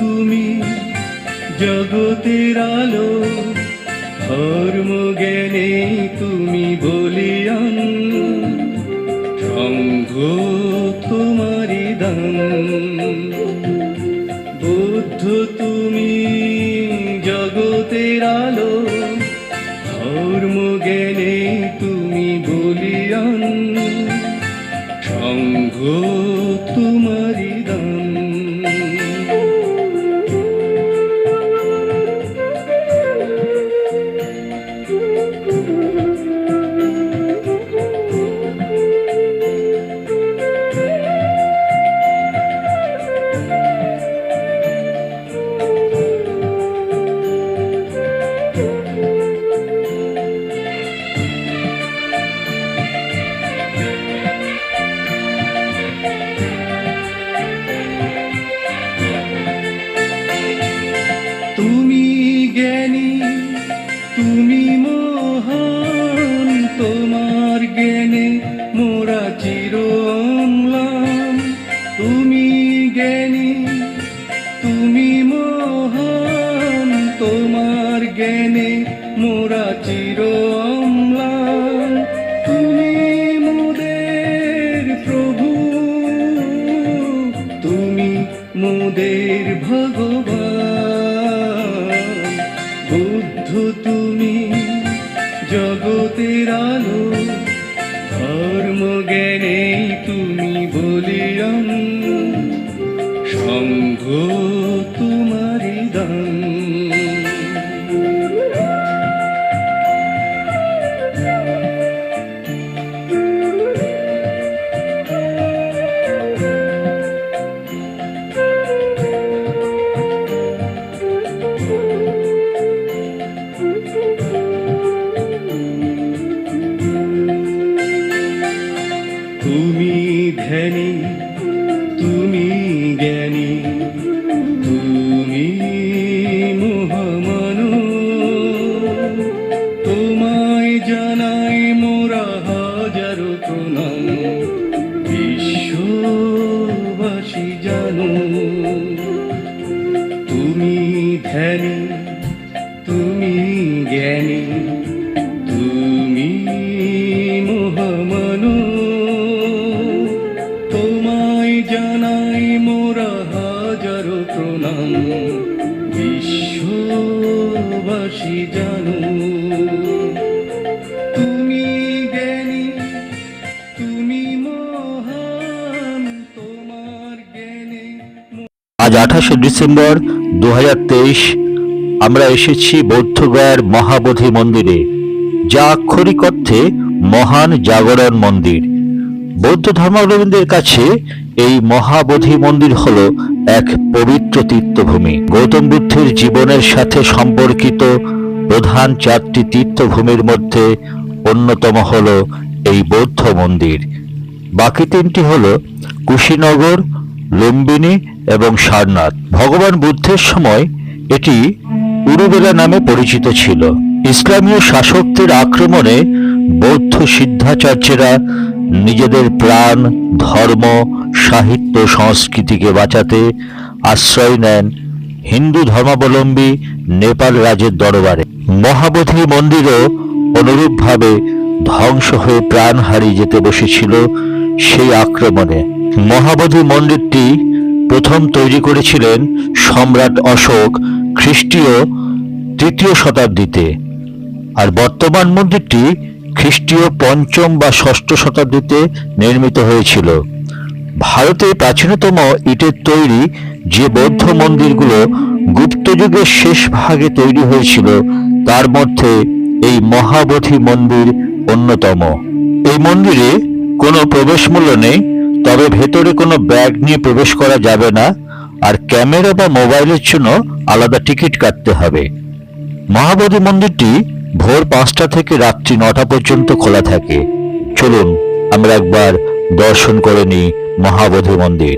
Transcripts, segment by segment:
তুমি জগতের আলো, ধর্ম জ্ঞানে তুমি বলিয়ান, সঙ্গ তোমারি দান। বুদ্ধ তুমি জগতের আলো, ধর্ম জ্ঞানে তুমি বলিয়ান, সঙ্গ তোমারি দান। তুমি জ্ঞানী, তুমি মহান, তোমার জ্ঞানে মোরা চির অম্লান। তুমি জ্ঞানী, তুমি মহান, তোমার জ্ঞানে মোরা চির অম্লান। তুমি মোদের প্রভু, তুমি মোদের ভগবান। বুদ্ধ তুমি জগতের আলো, ধর্ম জ্ঞানে তুমি বলিয়ান, সঙ্গ তোমারি দান। তুমি ধ্যানী, তুমি জ্ঞানী, তুমি মহামানব। তোমায় জানাই মোরা হাজারো প্রণাম, বিশ্ববাসী জানো। তুমি ধ্যানী, তুমি জ্ঞানী, তুমি মহামানব। তোমায় জানাই মোরা হাজারো প্রণাম, বিশ্ববাসী জানো। তুমি জ্ঞানী, তুমি মহান, তোমার জ্ঞানে। আজ 28শে ডিসেম্বর 2023 আমরা এসেছি বৌদ্ধগয়ার মহাবোধি মন্দিরে, যা আক্ষরিক অর্থে মহান জাগরণ মন্দির। বৌদ্ধ ধর্মাবলম্বীদের কাছে এই মহাবোধি মন্দির হল এক পবিত্র তীর্থভূমি। গৌতম বুদ্ধের জীবনের সাথে সম্পর্কিত প্রধান 4টি তীর্থভূমির মধ্যে অন্যতম হল এই বৌদ্ধ মন্দির। বাকি 3টি হল কুশীনগর, লুম্বিনী এবং সারনাথ। ভগবান বুদ্ধের সময় এটি উরুবেলা নামে পরিচিত ছিল। ইসলামীয় শাসকদের আক্রমণে বৌদ্ধ সিদ্ধাচার্যেরা নিজেদের প্রাণ, ধর্ম, সাহিত্য, সংস্কৃতিকে বাঁচাতে আশ্রয় নেন হিন্দু ধর্মাবলম্বী নেপাল রাজের দরবারে। মহাবোধি মন্দিরও অনুরূপভাবে ধ্বংস হয়ে প্রাণ হারিয়ে যেতে বসেছিল সেই আক্রমণে। মহাবোধি মন্দিরটি প্রথম তৈরি করেছিলেন সম্রাট অশোক খ্রিস্টীয় 3য় শতাব্দীতে, আর বর্তমান মন্দিরটি খ্রিস্টীয় 5ম বা 6ষ্ঠ শতাব্দীতে নির্মিত হয়েছিল। ভারতে প্রাচীনতম ইটের তৈরি যে বৌদ্ধ মন্দিরগুলো গুপ্ত যুগের শেষ ভাগে তৈরি হয়েছিল, তার মধ্যে এই মহাবোধি মন্দির অন্যতম। এই মন্দিরে কোনো প্রবেশ মূল্য নেই, তবে ভেতরে কোনো ব্যাগ নিয়ে প্রবেশ করা যাবে না, আর ক্যামেরা বা মোবাইলের জন্য আলাদা টিকিট কাটতে হবে। মহাবোধি মন্দিরটি ভোর 5টা থেকে রাত্রি 9টা পর্যন্ত খোলা থাকে। চলুন আমরা একবার দর্শন করে নিই মহাবোধি মন্দির।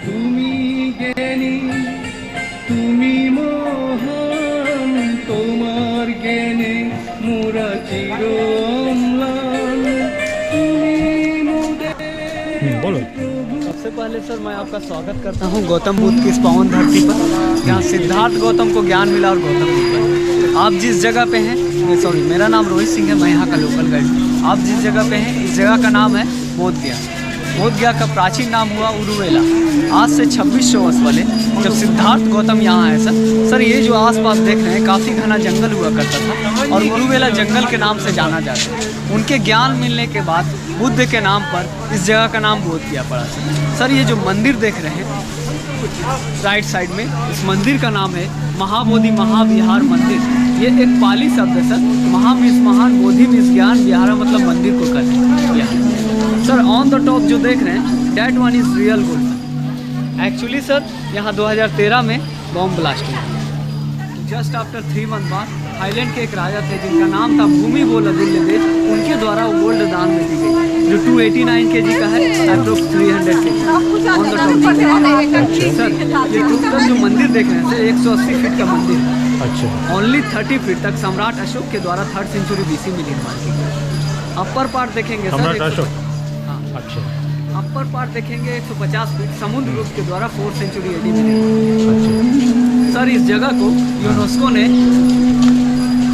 তুমি জ্ঞানী, তুমি মহান, তোমার জ্ঞানে মোরা চির অম্লান। তুমি মোদের প্রভু, पहले सर मैं आपका स्वागत करता हूँ गौतम बुद्ध की इस पावन धरती पर, जहाँ सिद्धार्थ गौतम को ज्ञान मिला और गौतम बुद्ध बने। आप जिस जगह पे हैं, सॉरी मेरा नाम रोहित सिंह है, मैं यहाँ का लोकल गाइड हूँ। आप जिस जगह पे हैं इस जगह का नाम है बोधगया। बोधगया का प्राचीन नाम हुआ उरुवेला। आज से 2600 वर्ष पहले जब सिद्धार्थ गौतम यहाँ आए सर ये जो आसपास देख रहे हैं काफ़ी घना जंगल हुआ करता था और उरुवेला जंगल के नाम से जाना जाता है। उनके ज्ञान मिलने के बाद बुद्ध के नाम पर इस जगह का नाम बोधगया पड़ा सर। ये जो मंदिर देख रहे हैं राइट साइड में, इस मंदिर का नाम है महाबोधि महाविहार मंदिर। ये एक पाली शब्द है सर। महा मीन्स महान, बोधि मीन्स ज्ञान, विहार मतलब मंदिर को करना सर। ऑन द टॉप जो देख रहे हैं that one is real gold. Actually sir यहाँ 2013 में बॉम्ब ब्लास्ट हुआ। जस्ट आफ्टर 3 मंथ बाद थाईलैंड के एक राजा थे जिनका नाम था भूमिबोल अदुल्यदेव, उनके द्वारा वो गोल्ड दान में दी गई, जो 289 kg का है, approx 300 kg on the top. Sir ये टोटल जो मंदिर देख रहे हैं सर 180 फीट का मंदिर है। अच्छा। ओनली 30 फीट तक सम्राट अशोक के द्वारा 3rd सेंचुरी BC में निर्माण की गई। अपर पार्ट देखेंगे सर, हाँ अच्छा। अपर पार्ट देखेंगे 150 फीट समुद्र गुप्त के द्वारा 4th सेंचुरी AD में निर्माण। सर इस जगह को यूनेस्को ने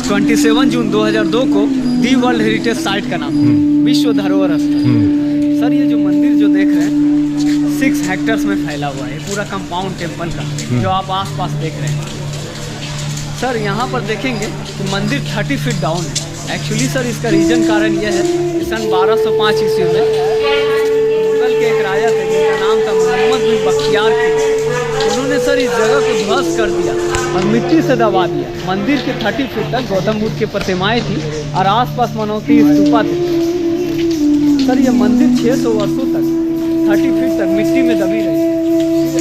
27 जून 2002 को दी वर्ल्ड हेरिटेज साइट का नाम, विश्व धरोहर स्थल। सर ये जो मंदिर जो देख रहे हैं 6 हेक्टर्स में फैला हुआ है, पूरा कंपाउंड टेम्पल का जो आप आसपास देख रहे हैं। सर यहाँ पर देखेंगे तो मंदिर 30 फीट डाउन है। एक्चुअली सर इसका रीजन कारण यह है कि सन 1205 ईस्वी में मुगल के एक राजा थे जिनका नाम था मोहम्मद बिन बख्तियार खिलजी। उन्होंने सर इस जगह को ध्वस्त कर दिया और मिट्टी से दबा दिया। मंदिर के 30 फीट तक गौतम बुद्ध की प्रतिमाएं थी और आसपास मनौती स्तूपा थी। सर ये मंदिर 600 वर्षों तक 30 फीट तक मिट्टी में दबी रही।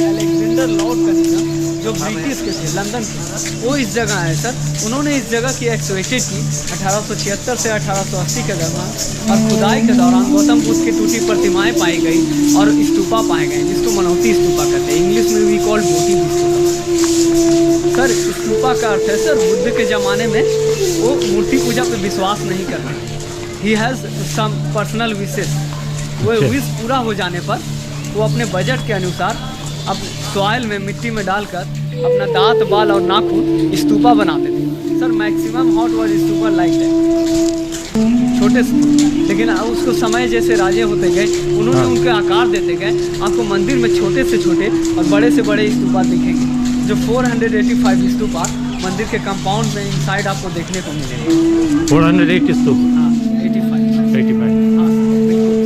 अलेक्जेंडर लॉर्ड कनिंघम जो ब्रिटिश के थे, लंदन के, वो इस जगह आए सर। उन्होंने इस जगह की एक्सवेटेड की 1876 से 1880 के दौरान और खुदाई के दौरान गौतम बुद्ध की टूटी प्रतिमाएं पाई गई और स्तूपा पाए गए जिसको मनौती स्तूपा कहते हैं। इंग्लिश में we called motive stupa. Sir stupa का अर्थ है सर बुद्ध के ज़माने में वो मूर्ति पूजा पे विश्वास नहीं करते। He has some personal wishes. वो विश पूरा हो जाने पर वो अपने बजट के अनुसार अब सॉइल में मिट्टी में डालकर अपना दांत बाल और नाखून स्तूपा बनाते थे। Sir maximum hot was stupa like है छोटे से, लेकिन उसको समय जैसे राजे होते गए उन्होंने उनके आकार देते गए। आपको मंदिर में छोटे से छोटे और बड़े से बड़े स्तूपा दिखेंगे। जो 485 स्तूपा मंदिर के कंपाउंड में इनसाइड आपको देखने को मिलेंगे। 480 स्तूप। हाँ 85। हाँ बिल्कुल।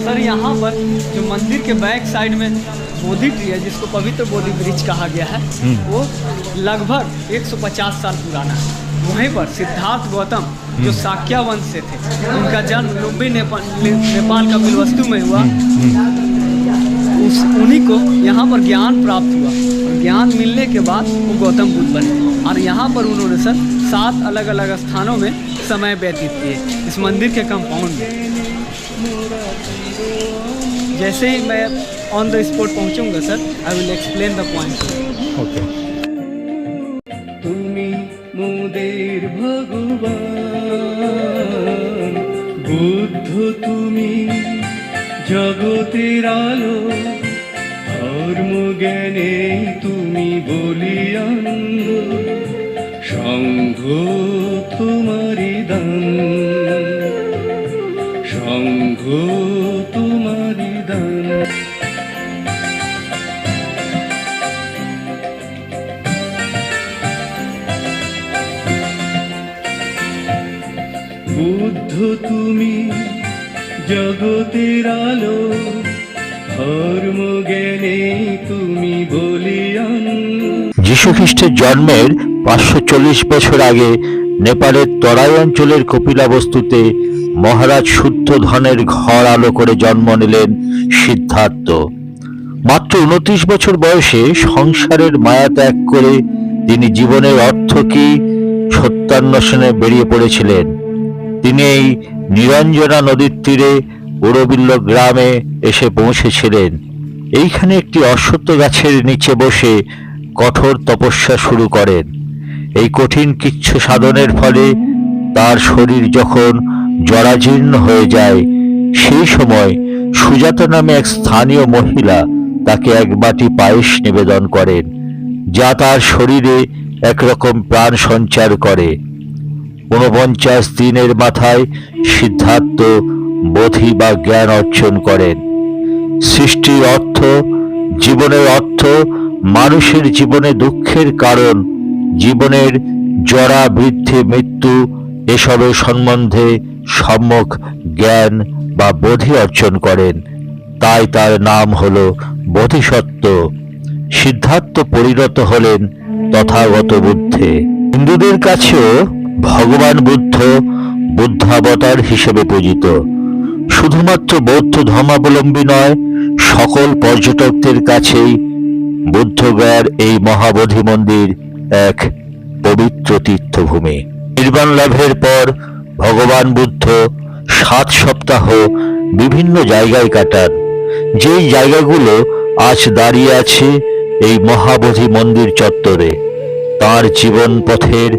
सर यहाँ पर जो मंदिर के बैक साइड में बोधि ट्री है जिसको पवित्र बोधि वृक्ष कहा गया है, वो लगभग 150 साल पुराना है। वहीं पर सिद्धार्थ गौतम जो साक्या वंश से थे, उनका जन्म लुम्बिनी नेपाल का बिलवस्तु में हुआ। उन्हीं को यहाँ पर ज्ञान प्राप्त हुआ और ज्ञान मिलने के बाद वो गौतम बुद्ध बने और यहाँ पर उन्होंने सर 7 अलग अलग स्थानों में समय व्यतीत किए इस मंदिर के कंपाउंड में। जैसे ही मैं ऑन द स्पॉट पहुंचूंगा sir I will explain the point. Okay. তুমি মোদের ভগবান বুদ্ধ, তুমি জগতের আলো, ধর্ম জ্ঞানে তুমি বলিয়ান, সংঘ তোমারি দান, সংঘ তোমারি দান। বুদ্ধ তুমি জগতের আলো, ধর্ম জ্ঞানে তুমি বলিয়ান। যীশু খ্রিস্টের জন্মের 540 বছর আগে নেপালের তরাই অঞ্চলের কপিলাবস্তুতে মহারাজ শুদ্ধোধনের ঘর আলো করে জন্ম নিলেন সিদ্ধার্থ। মাত্র 29 বছর বয়সে সংসারের মায়া ত্যাগ করে তিনি জীবনের অর্থ কি সত্যান্বেষণে বেরিয়ে পড়েছিলেন। তিনি এই নিরঞ্জনা নদীর তীরে উরবিল্ল গ্রামে এসে পৌঁছেছিলেন। এইখানে একটি অশ্বত্থ গাছের নিচে বসে কঠোর তপস্যা শুরু করেন। এই কঠিন কিচ্ছু সাধনের ফলে তার শরীর যখন জরাজীর্ণ হয়ে যায়, সেই সময় সুজাতা নামে এক স্থানীয় মহিলা তাকে এক বাটি পায়েস নিবেদন করেন, যা তার শরীরে একরকম প্রাণ সঞ্চার করে। ৪৯ দিনের মাথায় সিদ্ধার্থ বোধি বা জ্ঞান অর্জন করেন। সৃষ্টির অর্থ, জীবনের অর্থ, মানুষের জীবনে দুঃখের কারণ, জীবনের জরা বৃদ্ধি মৃত্যু এসবের সম্বন্ধে সম্যক জ্ঞান বা বোধি অর্জন করেন। তাই তার নাম হল বোধিসত্ত্ব। সিদ্ধার্থ পরিণত হলেন তথাগত বুদ্ধে। হিন্দুদের কাছেও ভগবান বুদ্ধ বুদ্ধাবতার হিসেবে পূজিত। শুধুমাত্র বৌদ্ধ ধর্মাবলম্বী নয়, সকল পর্যটকদের কাছেই বুদ্ধগয়ার এই মহাবোধি মন্দির এক পবিত্র তীর্থভূমি। নির্বাণ লাভের পর ভগবান বুদ্ধ 7 সপ্তাহ বিভিন্ন জায়গায় কাটান। যেই জায়গাগুলো আজ দাঁড়িয়ে আছে এই মহাবোধি মন্দির চত্বরে, তার জীবন পথের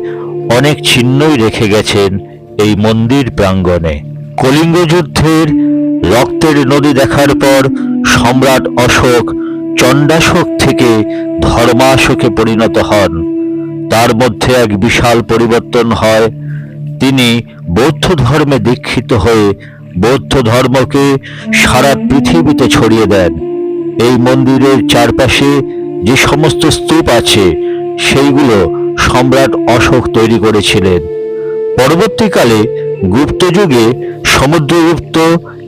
অনেক চিহ্নই রেখে গেছেন এই মন্দির প্রাঙ্গণে। কলিঙ্গ যুদ্ধের রক্তের নদী দেখার পর সম্রাট অশোক চণ্ডাশোক থেকে ধর্মাশোকে পরিণত হন। তার মধ্যে এক বিশাল পরিবর্তন হয়। তিনি বৌদ্ধ ধর্মে দীক্ষিত হয়ে বৌদ্ধ ধর্মকে সারা পৃথিবীতে ছড়িয়ে দেন। এই মন্দিরের চারপাশে যে সমস্ত স্তূপ আছে সেইগুলো সম্রাট অশোক তৈরি করেছিলেন। পরবর্তীকালে গুপ্ত যুগে সমুদ্রগুপ্ত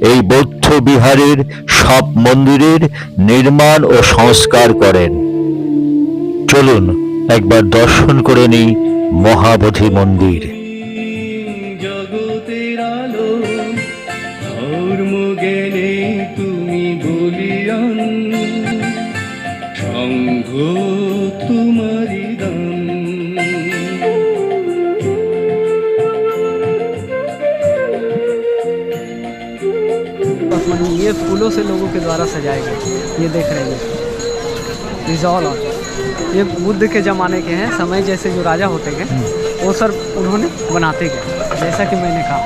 এই বৌদ্ধ বিহারের সব মন্দিরের নির্মাণ ও সংস্কার করেন। চলুন একবার দর্শন করে নিই মহাবোধি মন্দির। জগতের আলো ধর্ম জ্ঞানে তুমি বলিয়ান, সংঘ তোমারি দান। ये फूलों से लोगों के द्वारा सजाए गए, ये देख रहे हैं रिजॉल्व। ये बुद्ध के ज़माने के हैं, समय जैसे जो राजा होते गए वो सर उन्होंने बनाते गए, जैसा कि मैंने कहा।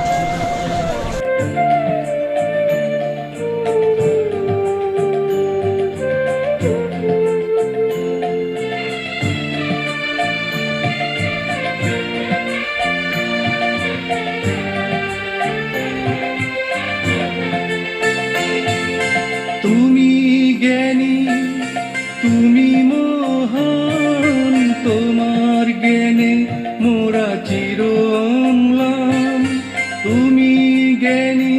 তুমি জ্ঞানী, তুমি মহান, তোমার জ্ঞানে মোরা চির অম্লান। তুমি জ্ঞানী,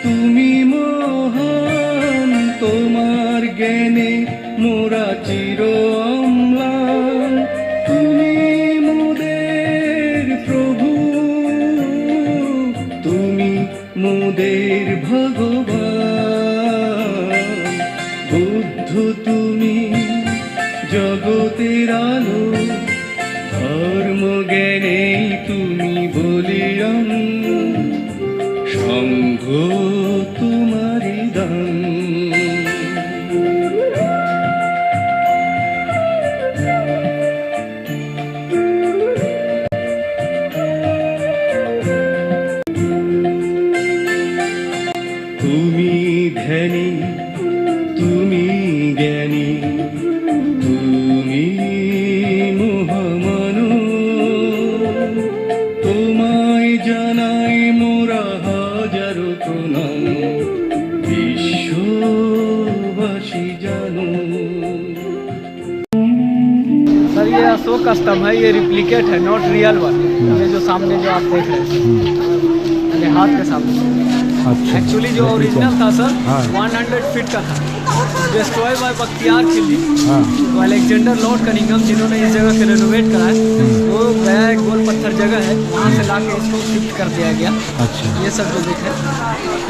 তুমি মহান, তোমার জ্ঞানে মোরা চির অম্লান। তুমি মোদের প্রভু, তুমি মোদের ভগবান। বুদ্ধ তুমি জগতের আলো, ধর্ম জ্ঞানে তুমি বলিয়ান, সংঘ তোমারি দান। তুমি ধ্যানী, তুমি জ্ঞানী, তুমি মহামানব। তোমায় জানাই মোরা হাজারো প্রণাম, বিশ্ববাসী জানো। सर ये अशोक का स्तंभ है, ये रिप्लिकेट है, नॉट रियल वन। ये जो सामने जो आप देख रहे हैं मेरे हाथ के सामने, एक्चुअली जो ओरिजिनल था सर 100 फीट का था, डिस्ट्रॉय बाय बख्तियार खिलजी। तो अलेक्जेंडर लॉर्ड कनिंघम जिन्होंने इस जगह को रेनोवेट करा है, वो गया एक गोल पत्थर जगह है, वहाँ से ला के इसको शिफ्ट कर दिया गया। अच्छा, ये सब जो देख रहे हैं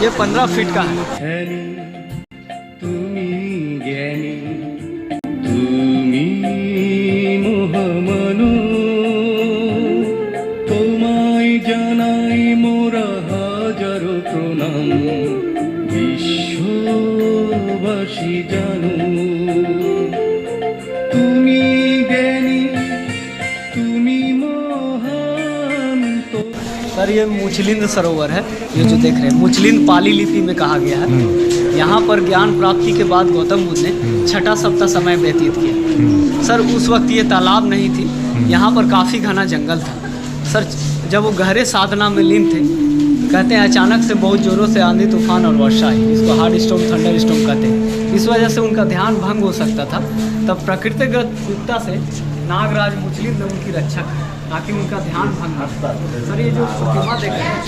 ये 15 फीट का है। ধ্যানী, তুমি জ্ঞানী, তুমি মহামানব। তোমায় জানাই মোরা হাজারো প্রণাম, বিশ্ববাসী জানো। তুমি জ্ঞানী, তুমি মহান। सर सर ये मुचलिंद सरोवर है, ये जो देख रहे हैं मुचलिंद पाली लिपि में कहा गया है। यहाँ पर ज्ञान प्राप्ति के बाद गौतम बुद्ध ने छठा सप्ताह समय व्यतीत किया। सर उस वक्त ये तालाब नहीं थी, यहाँ पर काफ़ी घना जंगल था। सर जब वो गहरे साधना में लीन थे, कहते हैं अचानक से बहुत ज़ोरों से आंधी तूफान और वर्षा आई, इसको हार्ड स्टॉर्म थंडर स्टॉर्म कहते हैं। इस वजह से उनका ध्यान भंग हो सकता था। तब प्रकृतिगत विद्या से नागराज मुचलिंद ने उनकी रक्षा की ताकि उनका ध्यान भंग न हो। सर ये जो प्रतिमा देख रहे हैं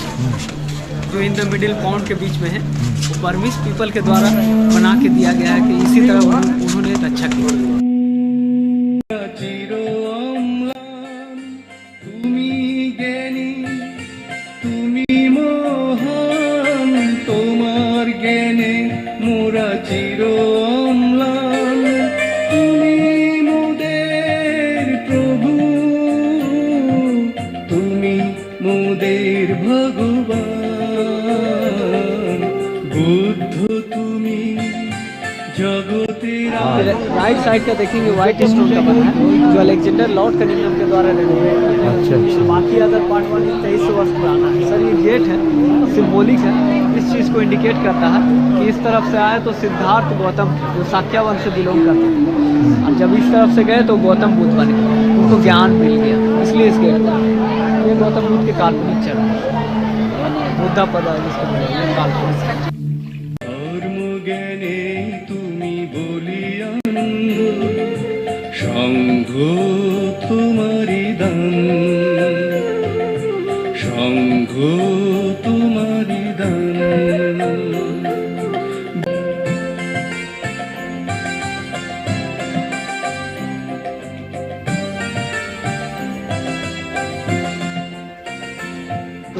जो इन द मिडिल पॉन्ड के बीच में है, वो बर्मिस पीपल के द्वारा बना के दिया गया है कि इसी तरह उन्होंने रक्षा की। চির অম্লান তুমি জ্ঞানী তুমি মহান তোমার জ্ঞানে মোরা চির অম্লান তুমি মোদের প্রভু তুমি মোদের ভগবান বুদ্ধ তুমি জগতের राइट साइड का देखेंगे व्हाइट स्टोन का बना है जो अलेक्जेंडर लॉर्ड कनिंघम के द्वारा रेनोवेट किया गया है। बाकी अदर पार्ट 1 2300 वर्ष पुराना है। सर ये गेट है, सिंबॉलिक है, इस चीज़ को इंडिकेट करता है कि इस तरफ से आए तो सिद्धार्थ गौतम जो साक्या वंश से बिलोंग करते थे, और जब इस तरफ से गए तो गौतम बुद्ध बने, उनको ज्ञान मिल गया, इसलिए इस गेट पर ये गौतम बुद्ध के काल्पनिक चरण बुद्धा पद है जिसको काल्पनिक। ধর্মজ্ঞানে তুমি বলিয়ান সংঘ তোমারি দান সংঘ তোমারি দান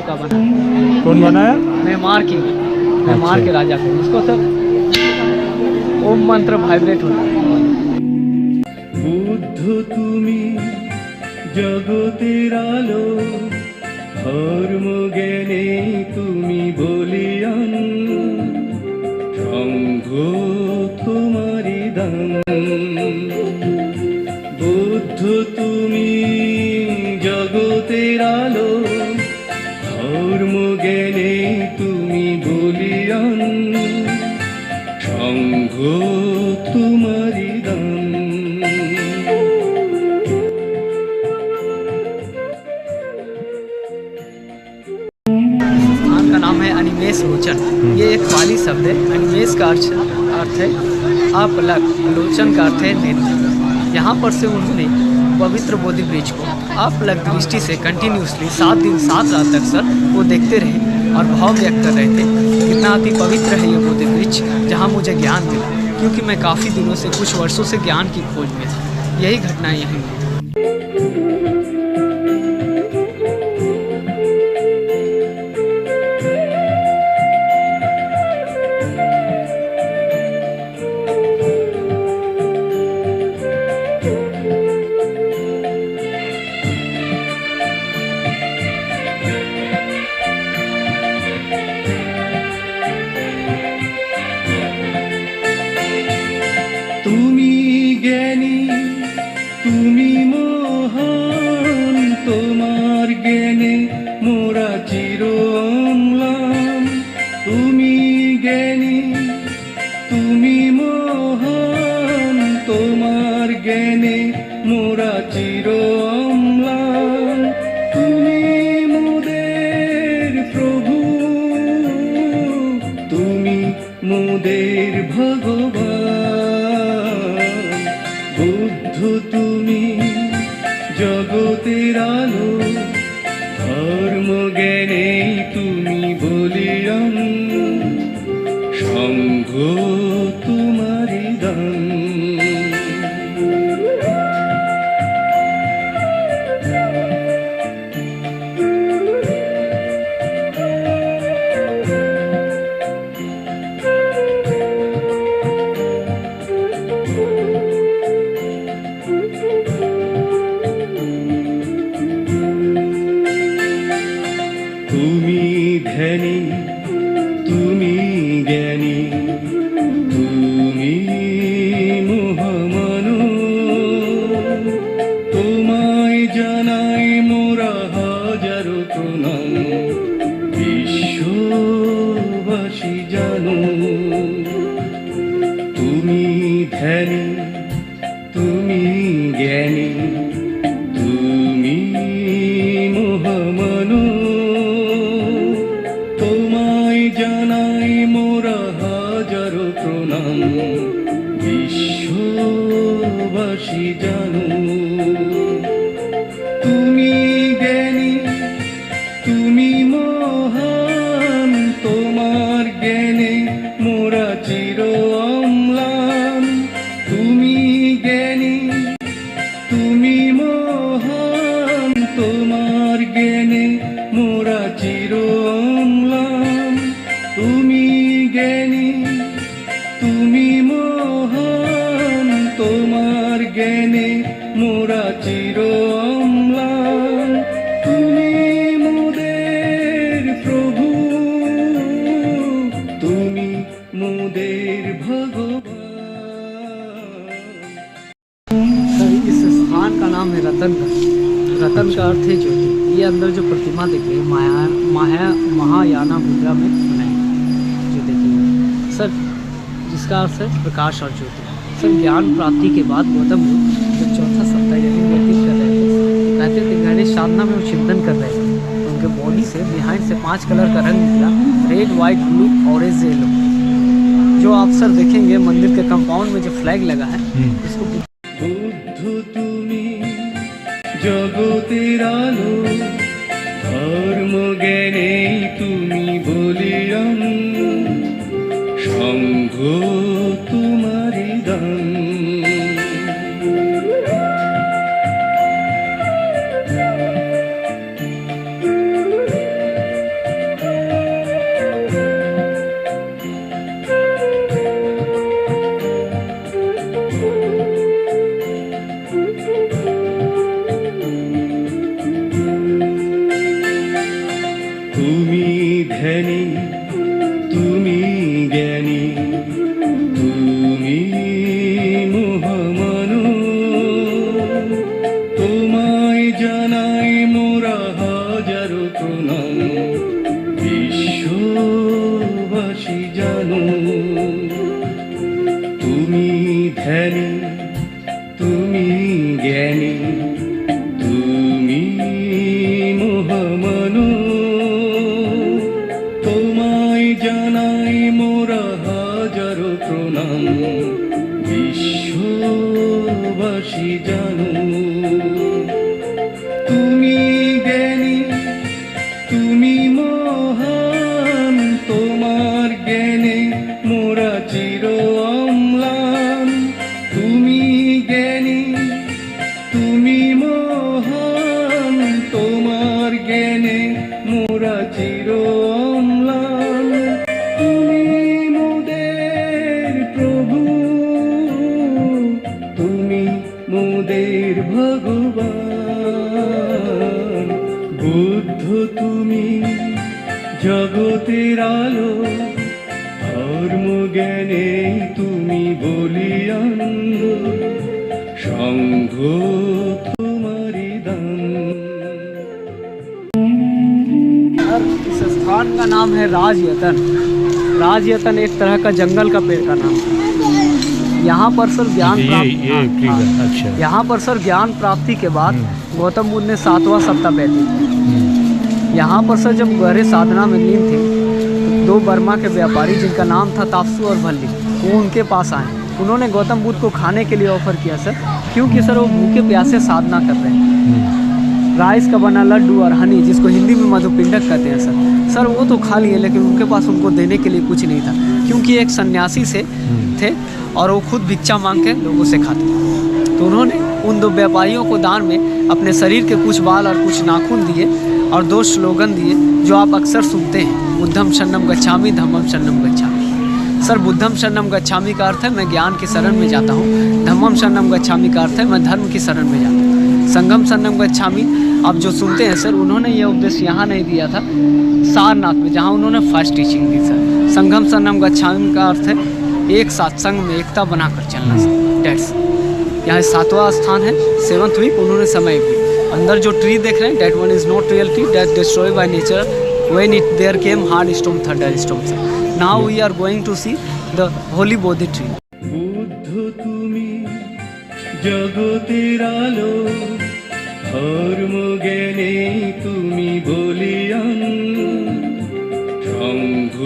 का बना कौन बनाया? मेमार की मेमार के राजा को, उसको सर ओम मंत्र वाइब्रेट होना है। বুদ্ধ তুমি জগতের আলো ধর্ম জ্ঞানে তুমি বলিয়ান সংঘ তোমারি দান বুদ্ধ তুমি জগতের আলো ধর্ম জ্ঞানে তুমি বলিয়ান সংঘ তোমারি দান स्थान का नाम है अनिमेष लोचन। ये एक पाली शब्द है। अनिमेष का अर्थ है अपलक, लोचन का अर्थ है नेत्र। यहाँ पर से उन्होंने पवित्र बोधि वृक्ष को अपलक दृष्टि से कंटिन्यूसली 7 दिन 7 रात तक सर वो देखते रहे और भाव व्यक्त कर रहे थे कितना अति पवित्र है ये बोधि वृक्ष, जहाँ मुझे ज्ञान मिला, क्योंकि मैं काफ़ी दिनों से कुछ वर्षों से ज्ञान की खोज में था। यही घटना यहीं हुई। তুমি জ্ঞানী তুমি মহান তোমার জ্ঞানে মোরা চির অম্লান তুমি জ্ঞানী তুমি মহান তোমার জ্ঞানে মোরা চির অম্লান তুমি মোদের প্রভু তুমি মোদের ভগবান বুদ্ধ তুমি জগতের আলো ধর্ম জ্ঞানে তুমি বলিয়ান সংঘ তোমারি দান তুমি ধ্যানী তুমি জ্ঞানী তুমি জ্ঞানী তুমি মহামানব, তোমায় জানাই মোরা হাজারো প্রণাম, বিশ্ববাসী জানো তুমি জ্ঞানী তুমি মহান, তোমার জ্ঞানে মোরা চির অম্লান। তুমি জ্ঞানী তুমি মহান, তোমার জ্ঞানে মোরা চির অম্লান। তুমি জ্ঞানী তুমি মহান, তোমার জ্ঞানে মোরা চির অম্লান। তুমি মোদের প্রভু, তুমি মোদের ভগবান। सर इस स्थान का नाम है रतनगढ़। रतन का अर्थ है ज्योति। ये अंदर जो प्रतिमा दिख रही है महायाना मुद्रा में बनाई जो देखिए सर, जिसका अर्थ है प्रकाश और ज्योति। सर ज्ञान प्राप्ति के बाद गौतम बुद्ध जब चौथा सप्ताह यज्ञ व्यतीत कर रहे थे, कहते थे गहरे साधना में वो चिंतन कर रहे थे, तो उनके बॉडी से बिहाइंड से 5 कलर का रंग निकला, red white blue orange yellow. जो आप सर देखेंगे मंदिर के कंपाउंड में जो फ्लैग लगा है इसको বুদ্ধ তুমি জগতের আলো, ধর্ম জ্ঞানে তুমি বলিয়ান, সংঘ তোমারি দান। তুমি ধ্যানী তুমি জ্ঞানী তুমি মহামানব, তোমায় জানাই মোরা হাজারো প্রণাম, বিশ্ববাসী জানো তুমি ধ্যানী তুমি জ্ঞানী তুমি মহামানব, তোমায় জানাই মোরা হাজারো প্রণাম, বিশ্ববাসী জানো তুমি জ্ঞানী তুমি মহান, তোমার জ্ঞানে মোরা চির অম্লান। তুমি জ্ঞানী তুমি মহান, তোমার জ্ঞানে মোরা চির অম্লান। তুমি মোদের প্রভু, তুমি মোদের ভগবান। বুদ্ধ তুমি জগতের আলো, ধর্ম জ্ঞানে তুমি বলিয়ান, সংঘ তোমারি দান। सर इस स्थान का नाम है राजयतन। राजयतन एक तरह का जंगल का पेड़ का नाम है। यहाँ पर सर ज्ञान अच्छा यहाँ पर सर ज्ञान प्राप्ति के बाद गौतम बुद्ध ने 7वां सप्ताह व्यतीत किया। यहाँ पर सर जब गहरे साधना में लीन थे, तो 2 बर्मा के व्यापारी जिनका नाम था तापसू और भल्ली, वो उनके पास आए। उन्होंने गौतम बुद्ध को खाने के लिए ऑफर किया सर, क्योंकि सर वो भूखे प्यासे साधना कर रहे हैं। राइस का बना लड्डू और हनी, जिसको हिंदी में मधुपिंडक कहते हैं सर वो तो खा लिए, लेकिन उनके पास उनको देने के लिए कुछ नहीं था, क्योंकि एक सन्यासी से थे और वो खुद भिक्षा मांग के लोगों से खाते। तो उन्होंने उन 2 व्यापारियों को दान में अपने शरीर के कुछ बाल और कुछ नाखून दिए और 2 स्लोगन दिए जो आप अक्सर सुनते हैं, बुद्धम शरणम गच्छामि धम्मम शरणम गच्छामि। सर बुद्धम शरणम गच्छामि का अर्थ है मैं ज्ञान की शरण में जाता हूँ, धम्मम शरणम गच्छामि का अर्थ है मैं धर्म की शरण में जाता हूँ, संगम शरणम गच्छामि आप जो सुनते हैं सर, उन्होंने ये उपदेश यहाँ नहीं दिया था, सारनाथ में, जहाँ उन्होंने फर्स्ट टीचिंग दी सर। संगम शरणम गच्छामि का अर्थ है एक साथ संग में एकता बनाकर चलना सर, डेट्स। यहाँ 7वां स्थान है 7th वीक, उन्होंने समय भी अंदर जो ट्री देख रहे हैं, that one is not real tree, that destroy by nature when it there came hard storm thunder storm sir. Now we are going to see the holy Bodhi tree. Buddha তুমি জগতের আলো ধর্ম জ্ঞানে তুমি বলিয়ান সঙ্ঘ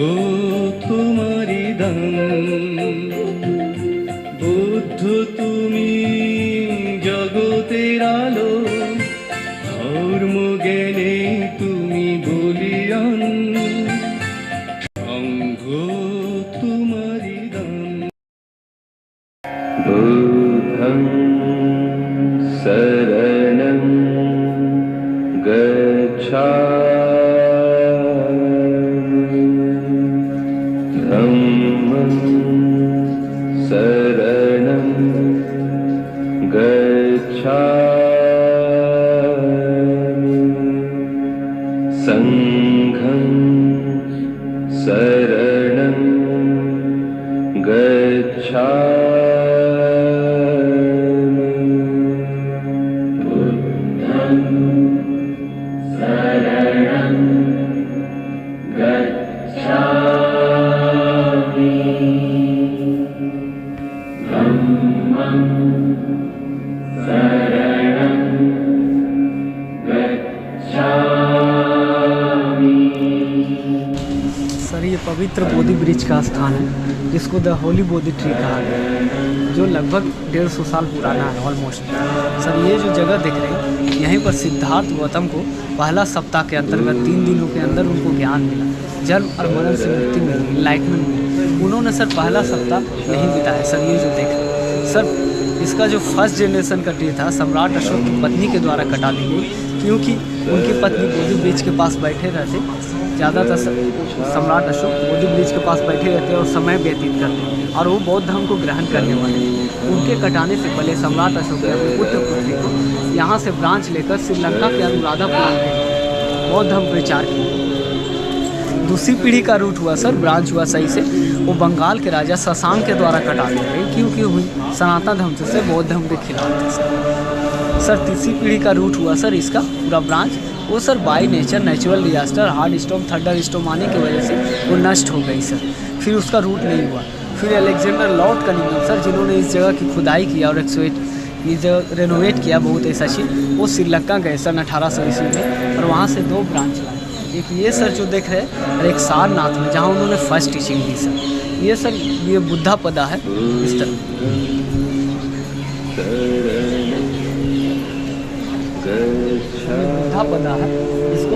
তোমারি দান বুদ্ধ তুমি জগতের আলো ধর্ম জ্ঞানে তুমি বলিয়ান সঙ্ঘ তোমারি দান বুদ্ধং শরণং গচ্ছামি ধম্মং শরণং গচ্ছামি সংঘং শরণং গচ্ছামি सर ये पवित्र बोधि वृक्ष का स्थान है जिसको द होली बोधि ट्री कहा गया है, जो लगभग 150 साल पुराना है ऑलमोस्ट। सर ये जो जगह देख रहे हैं यहीं पर सिद्धार्थ गौतम को पहला सप्ताह के अंतर्गत 3 दिनों के अंदर उनको ज्ञान मिला, जन्म और मरण से मुक्ति मिली, इनलाइटमेंट मिली। उन्होंने सर पहला सप्ताह यहीं बिताया। सर ये जो देख रहे हैं सर, इसका जो फर्स्ट जनरेशन का ट्री था सम्राट अशोक की पत्नी के द्वारा कटा दी गई, क्योंकि उनकी पत्नी बोधि वृक्ष के पास बैठे रहते। ज़्यादातर सम्राट अशोक बोधि वृक्ष के पास बैठे रहते और समय व्यतीत करते, और वो बौद्ध धर्म को ग्रहण करने वाले। उनके कटाने से पहले सम्राट अशोक ने अपने पुत्र पुत्री को यहाँ से ब्रांच लेकर श्रीलंका के अनुराधापुरम में बौद्ध धर्म प्रचार किया। दूसरी पीढ़ी का रूट हुआ सर, ब्रांच हुआ सही से, वो बंगाल के राजा शशांक के द्वारा कटा दी गई, क्योंकि हुई सनातन धर्म से बौद्ध धर्म के खिलाफ थे सर। तीसरी पीढ़ी का रूट हुआ सर इसका पूरा ब्रांच, वो sir by nature natural disaster, hard storm, thunder storm आने की वजह से वो नष्ट हो गई सर। फिर उसका रूट नहीं हुआ। फिर अलेक्जेंडर लॉर्ड कनिंघम सर, जिन्होंने इस जगह की खुदाई किया और ये जगह रेनोवेट किया बहुत ऐसा चीज़, वो श्रीलंका गए सन 1800 ईस्वी में, और वहाँ से 2 ब्रांच लाए। एक ये सर जो देख रहे हैं, और एक सारनाथ में जहाँ उन्होंने फर्स्ट टीचिंग दी सर। ये सर ये बुद्धा पदा है इस तरह। बुद्धा पदा है, इसको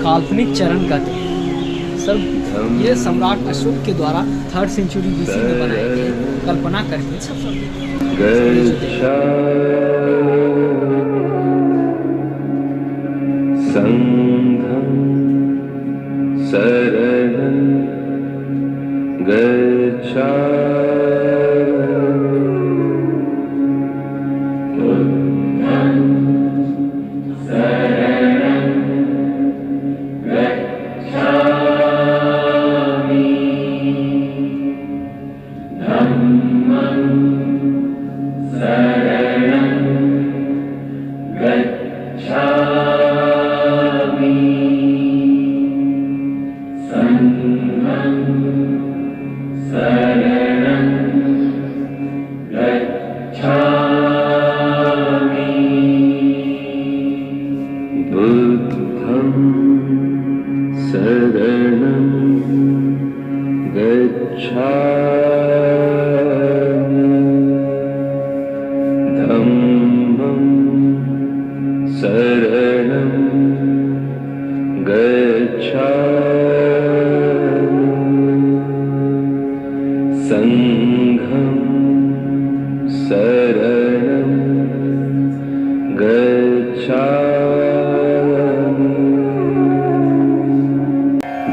काल्पनिक चरण कहते हैं सर। ये सम्राट अशोक के द्वारा 3rd सेंचुरी BC में बनाए गए, कल्पना करके संघं शरणं गच्छामि बुद्धं शरणं गच्छामि धम्मं शरणं गच्छामि संघं शरणं गच्छामि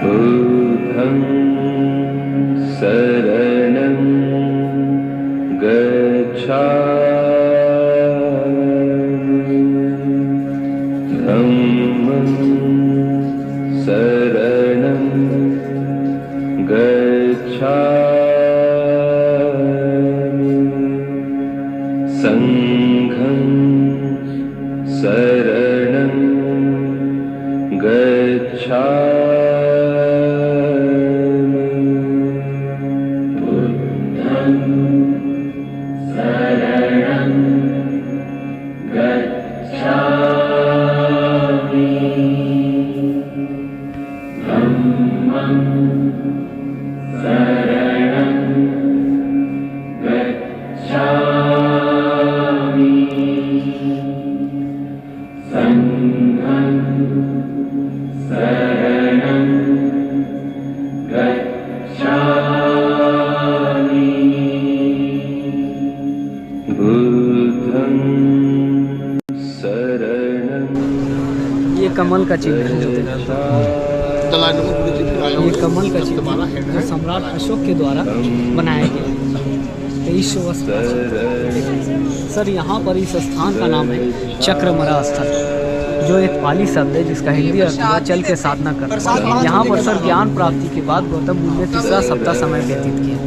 बुद्धं शरणं गच्छामि धम्मं शरणं गच्छामि संघं शरणं गच्छामि बुद्धं शरणं ये कमल का चिन्ह है जो देखिए। ये कमल का चिन्ह है जो सम्राट अशोक के द्वारा बनाया गया है 2300 वर्ष प्राचीन। सर यहाँ पर इस स्थान का नाम है चक्रमरा स्थल, जो एक पाली शब्द है जिसका हिंदी अर्थ हुआ चल के साधना करना। यहाँ पर सर ज्ञान प्राप्ति के बाद गौतम बुद्ध ने तीसरा सप्ताह समय व्यतीत किया।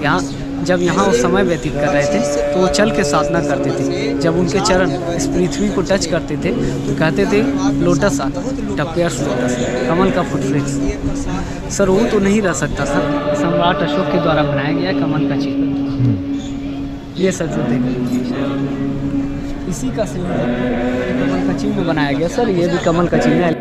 यहाँ जब यहाँ वो समय व्यतीत कर रहे थे तो वो चल के साधना करते थे। जब उनके चरण इस पृथ्वी को टच करते थे तो कहते थे लोटस आता, टपेयर्स लोटस, कमल का फुटप्रिंट्स। सर वो तो नहीं रह सकता था, सम्राट अशोक के द्वारा बनाया गया कमल का चिन्ह। ये सर जो देख इसी का कमल का चिन्ह बनाया गया। सर ये भी कमल का चिन्ह है।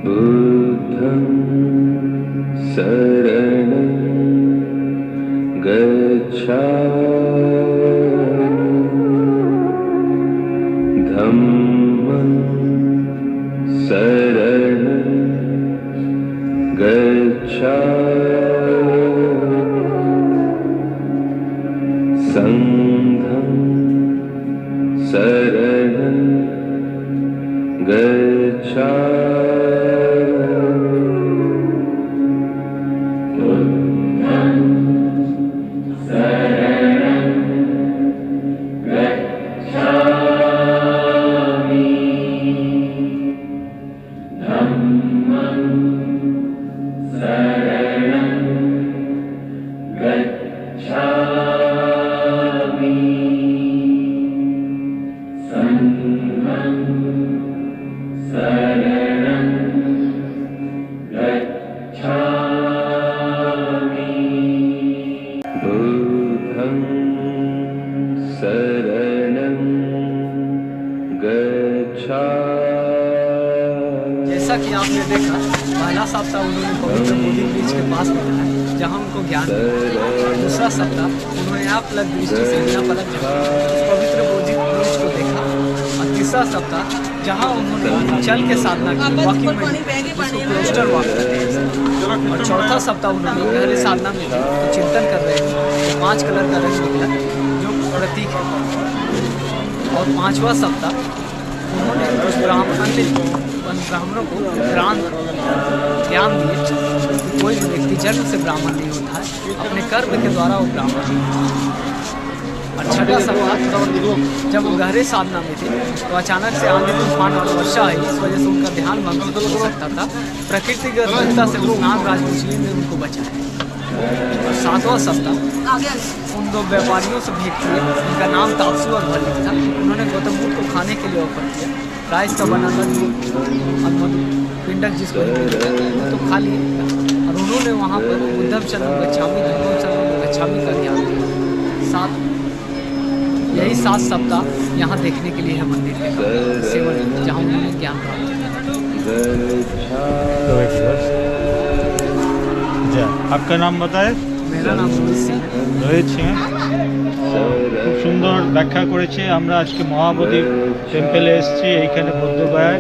बुद्धं शरणं गच्छामि धम्मं शरणं गच्छामि संघं शरणं गच्छामि बुद्धं शरणं गच्छामि। जैसा कि आपने देखा पहला सप्ताह उन्होंने पवित्र बोधि वृक्ष के पास बिताया जहाँ उनको ज्ञान मिला। दूसरा सप्ताह उन्होंने आप अलग दृष्टि से बिना पलक झपके पवित्र बोधि वृक्ष को देखा। और तीसरा सप्ताह जहाँ उन्होंने चल के साधना की, वॉकिंग में क्लोस्टर वॉक करते हैं। और चौथा सप्ताह उन्होंने गहरे साधना में थे, तो चिंतन कर रहे थे। तो 5 कलर का रंग निकला जो प्रतीक है। और 5वां सप्ताह उन्होंने कुछ ब्राह्मणों को ज्ञान दिए कि कोई भी व्यक्ति जन्म से ब्राह्मण नहीं होता है, अपने कर्म के द्वारा वो ब्राह्मण नहीं होता। और छठा सप्ताह जब वो गहरे साधना में थे तो अचानक से आंधी तूफान और वर्षा आई, इस वजह से उनका ध्यान भंग हो सकता था। प्रकृतिगत विद्या से नागराज मुस्लिम ने उनको बचाया। और 7वां सप्ताह उन 2 व्यापारियों से भेंट किए, उनका नाम तापसू और भल्लिक था। उन्होंने गौतम बुद्ध को खाने के लिए ऑफर किया। राइस का बना था और पिंडक जिसको तो खा लिए। और उन्होंने वहाँ पर बुद्धम चरण गच्छामि, धम्मम चरण गच्छामि का ज्ञान दिया। यही 7 सप्ताह यहाँ देखने के लिए है मंदिर के सेवन, जहाँ उन्होंने ज्ञान प्राप्त किया। आपका नाम बताए? मेरा नाम रोहित सिंह है। রোহিত সিং খুব সুন্দর ব্যাখ্যা করেছে। আমরা আজকে মহাবোধি টেম্পেলে এসেছি, এইখানে বৌদ্ধগয়ায়।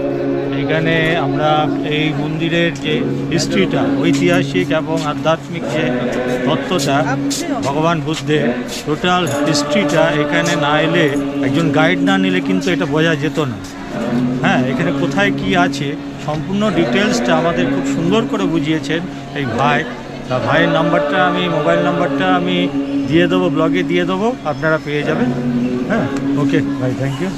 এইখানে আমরা এই মন্দিরের যে হিস্ট্রিটা, ঐতিহাসিক এবং আধ্যাত্মিক যে তত্ত্বটা ভগবান বুদ্ধের টোটাল হিস্ট্রিটা এখানে না এলে, একজন গাইড না নিলে কিন্তু এটা বোঝা যেত না। হ্যাঁ, এখানে কোথায় কি আছে সম্পূর্ণ ডিটেলসটা আমাদের খুব সুন্দর করে বুঝিয়েছেন এই ভাই। তা ভাইয়ের নাম্বারটা আমি, মোবাইল নাম্বারটা আমি দিয়ে দেবো, ব্লগে দিয়ে দেবো, আপনারা পেয়ে যাবেন। হ্যাঁ, ওকে ভাই, থ্যাংক ইউ।